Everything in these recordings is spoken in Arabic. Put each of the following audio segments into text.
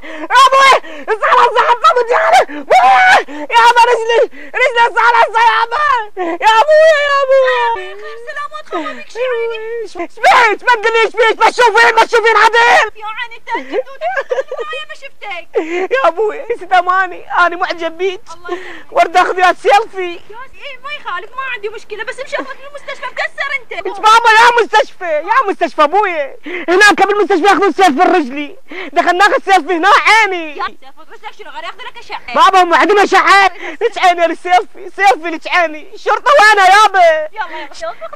يا ابوي السالة صعبت يعني يا ابا رجلي السالة يا ابا يا ابوي سلامات خمامك شيليني. شبيك ما تقوليش بيك ما تشوفين عدل يا عيني انت معايا ما شفتك. يا ابوي ست اماني انا معجب بيك الله يسلمك. ورد اخذ وياك سيلفي. ايه ما يخالف ما عندي مشكله بس مشافك المستشفى مكسر انت. بابا يا مستشفى ابوي هناك بالمستشفى ياخذون سيلفي رجلي دخلنا ناخذ سيلفي هنا عيني. يا سيف رجلك شنو غير ياخذ لك اشعه. بابا هم عندهم اشعه ليش عيني السيلفي ليش عيني الشرطه وانا يابا.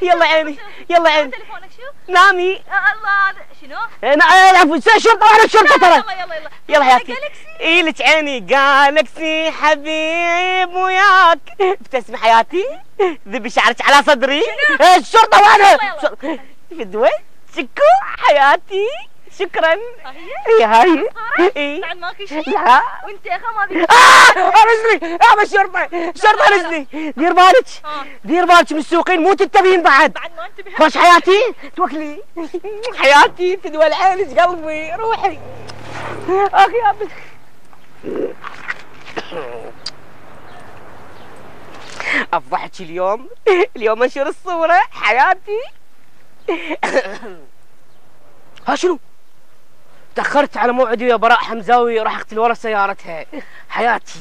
يلا عيني يلا عيني. تليفونك شو؟ نامي. الله شنو؟ انا العفو الشرطه وانا الشرطه ترى. يلا يلا حياتي. ايه لك عيني جالكسي حبيب وياك بتسمي حياتي ذبي شعرك على صدري. الشرطه وانا في الدوي شكو حياتي شكرا. هي ايه بعد ماكو شيء؟ لا وانت يا اخي ما بيك. رجلي يا الشرطه رجلي. دير بالك من السوقين مو تنتبهين بعد ما انتبه. خوش حياتي توكلي حياتي تدوى العين قلبي روحي اخ يا ابني. افضحك اليوم انشر الصورة حياتي. ها شنو؟ تأخرت على موعدي يا براء حمزاوي راح اقتل ورا سيارتها حياتي.